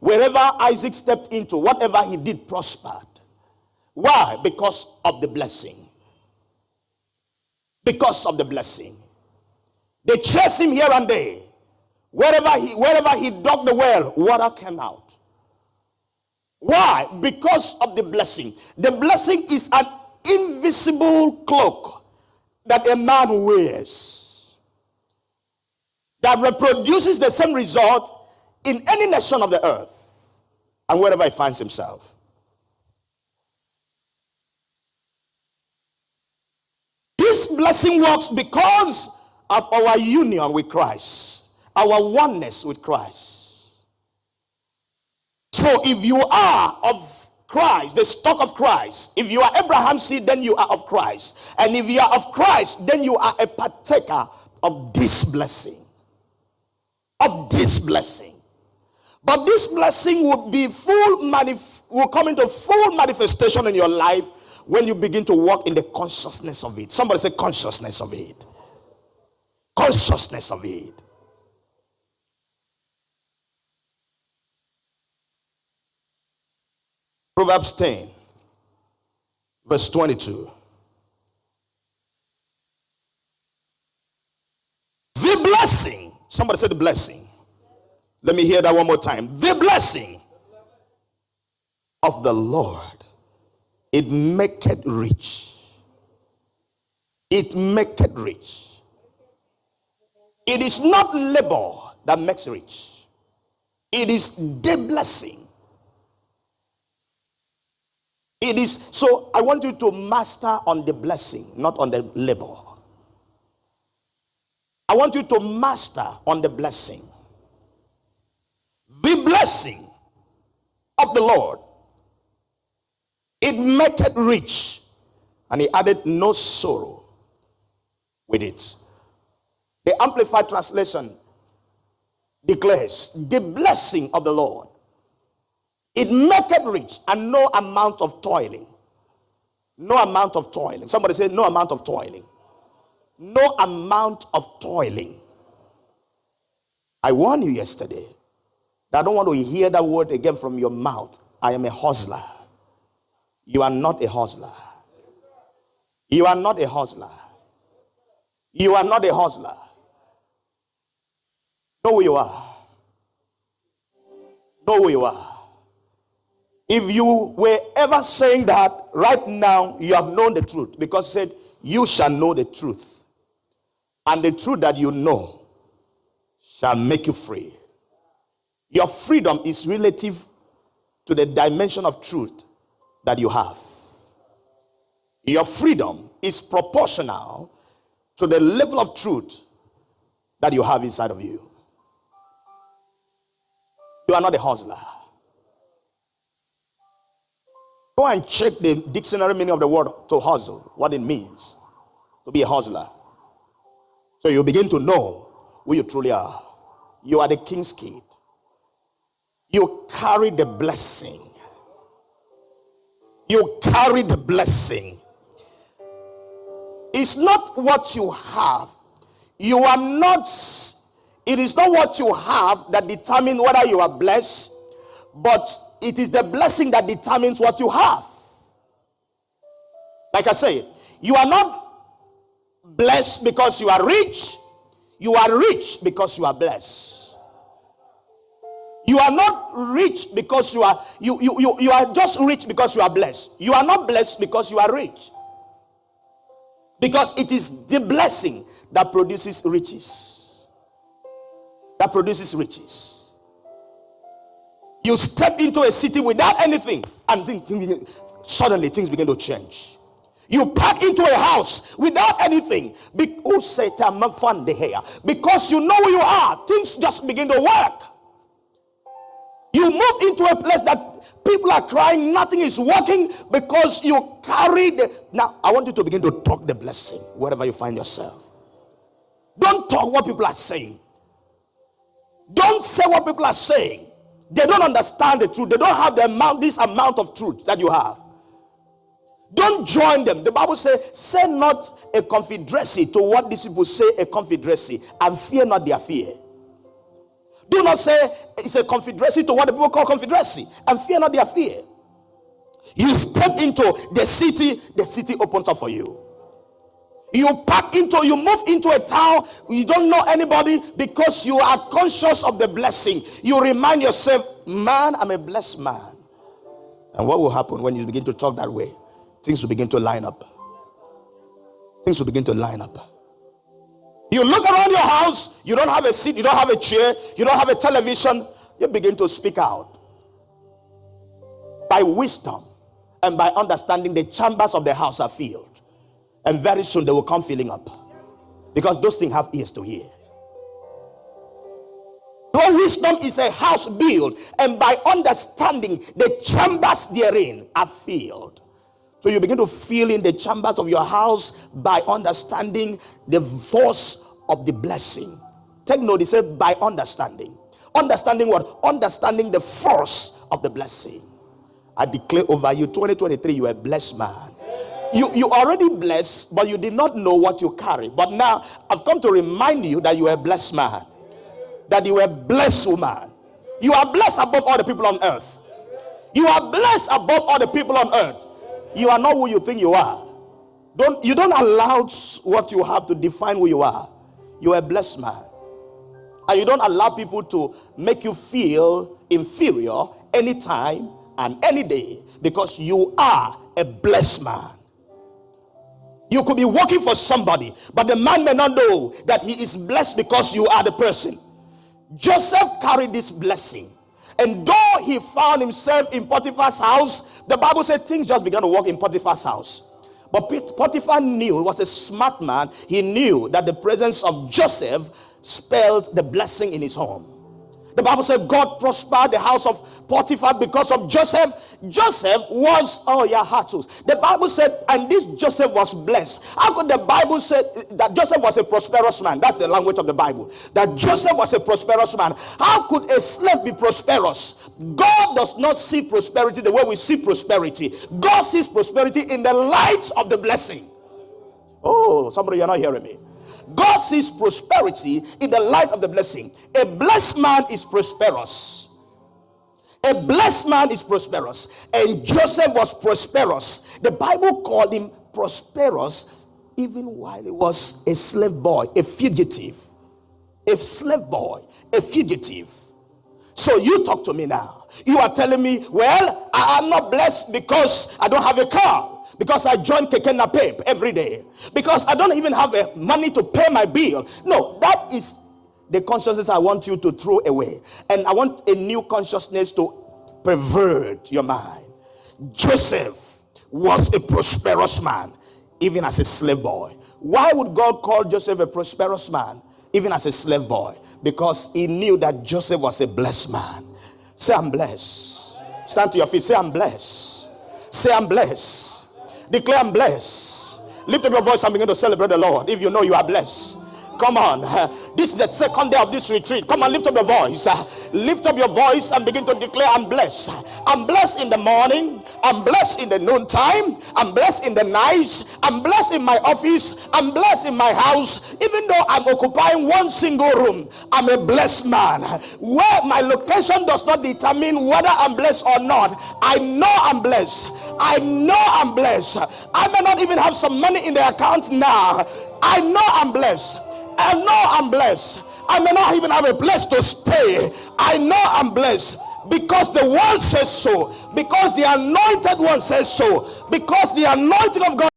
Wherever Isaac stepped into, whatever he did prospered. Why? Because of the blessing. Because of the blessing. They chased him here and there. Wherever he dug the well, water came out. Why? Because of the blessing. The blessing is an invisible cloak that a man wears that reproduces the same result in any nation of the earth and wherever he finds himself. This blessing works because of our union with Christ, our oneness with Christ. So if you are of Christ, the stock of Christ, if you are Abraham's seed, then you are of Christ. And if you are of Christ, then you are a partaker of this blessing. Of this blessing. But this blessing will come into full manifestation in your life when you begin to walk in the consciousness of it. Somebody say consciousness of it. Consciousness of it. Proverbs 10, verse 22. The blessing. Somebody say the blessing. Let me hear that one more time. The blessing of the Lord, it maketh rich. It maketh rich. It is not labor that makes rich. It is the blessing. It is, so I want you to master on the blessing, not on the labor. I want you to master on the blessing. The blessing of the Lord, it maketh rich, and he added no sorrow with it. The Amplified Translation declares, the blessing of the Lord, it maketh rich, and no amount of toiling. No amount of toiling. Somebody say no amount of toiling. No amount of toiling. I warned you yesterday that I don't want to hear that word again from your mouth. I am a hustler. You are not a hustler. You are not a hustler. You are not a hustler. Know who you are. Know who you are. If you were ever saying that, right now you have known the truth, because it said you shall know the truth, and the truth that you know shall make you free. Your freedom is relative to the dimension of truth that you have. Your freedom is proportional to the level of truth that you have inside of you. You are not a hustler. Go and check the dictionary meaning of the word to hustle, what it means to be a hustler. So you begin to know who you truly are. You are the king's kid. You carry the blessing. You carry the blessing. It's not what you have. You are not, it is not what you have that determines whether you are blessed, but it is the blessing that determines what you have. Like I say, you are not blessed because you are rich. You are rich because you are blessed. You are not rich because you are just rich because you are blessed. You are not blessed because you are rich. Because it is the blessing that produces riches. That produces riches. You step into a city without anything, and suddenly things begin to change. You pack into a house without anything, because you know who you are. Things just begin to work. You move into a place that people are crying, nothing is working, because you carry the... Now, I want you to begin to talk the blessing wherever you find yourself. Don't talk what people are saying. Don't say what people are saying. They don't understand the truth. They don't have this amount of truth that you have. Don't join them. The Bible says, say not a confederacy to what these people say a confederacy, and fear not their fear. Do not say it's a confederacy to what the people call confederacy, and fear not their fear. You step into the city opens up for you. You move into a town, you don't know anybody because you are conscious of the blessing. You remind yourself, man, I'm a blessed man. And what will happen when you begin to talk that way? Things will begin to line up. Things will begin to line up. You look around your house, you don't have a seat, you don't have a chair, you don't have a television. You begin to speak out. By wisdom and by understanding, the chambers of the house are filled. And very soon they will come filling up. Because those things have ears to hear. Your wisdom is a house built, and by understanding, the chambers therein are filled. So you begin to fill in the chambers of your house by understanding the force of the blessing. Take note, he said by understanding. Understanding what? Understanding the force of the blessing. I declare over you, 2023, you are a blessed man. You already blessed, but you did not know what you carry. But now I've come to remind you that you are a blessed man, that you are a blessed woman. You are blessed above all the people on earth. You are blessed above all the people on earth. You are not who you think you are. You don't allow what you have to define who you are. You are a blessed man. And you don't allow people to make you feel inferior anytime and any day, because you are a blessed man. You could be working for somebody, but the man may not know that he is blessed because you are the person. Joseph carried this blessing, and though he found himself in Potiphar's house, the Bible said things just began to work in Potiphar's house. But Potiphar knew, he was a smart man. He knew that the presence of Joseph spelled the blessing in his home. The Bible said God prospered the house of Potiphar because of Joseph. Joseph was, the Bible said, and this Joseph was blessed. How could the Bible say that Joseph was a prosperous man? That's the language of the Bible. That Joseph was a prosperous man. How could a slave be prosperous? God does not see prosperity the way we see prosperity. God sees prosperity in the light of the blessing. Oh, somebody, you're not hearing me. God sees prosperity in the light of the blessing. A blessed man is prosperous. A blessed man is prosperous. And Joseph was prosperous. The Bible called him prosperous even while he was a slave boy, a fugitive. A slave boy, a fugitive. So you talk to me now. You are telling me, well, I am not blessed because I don't have a car. Because I join Keke Napep every day. Because I don't even have money to pay my bill. No, that is the consciousness I want you to throw away. And I want a new consciousness to pervert your mind. Joseph was a prosperous man, even as a slave boy. Why would God call Joseph a prosperous man, even as a slave boy? Because he knew that Joseph was a blessed man. Say, I'm blessed. Stand to your feet. Say, I'm blessed. Say, I'm blessed. Declare, I'm blessed. Lift up your voice and begin to celebrate the Lord if you know you are blessed. Come on. This is the second day of this retreat. Come on, lift up your voice. Lift up your voice and begin to declare, I'm blessed. I'm blessed in the morning. I'm blessed in the noontime. I'm blessed in the night. I'm blessed in my office. I'm blessed in my house. Even though I'm occupying one single room, I'm a blessed man. Where my location does not determine whether I'm blessed or not. I know I'm blessed. I know I'm blessed. I may not even have some money in the account now. I know I'm blessed. I know I'm blessed. I may not even have a place to stay. I know I'm blessed because the world says so, because the anointed one says so, because the anointing of God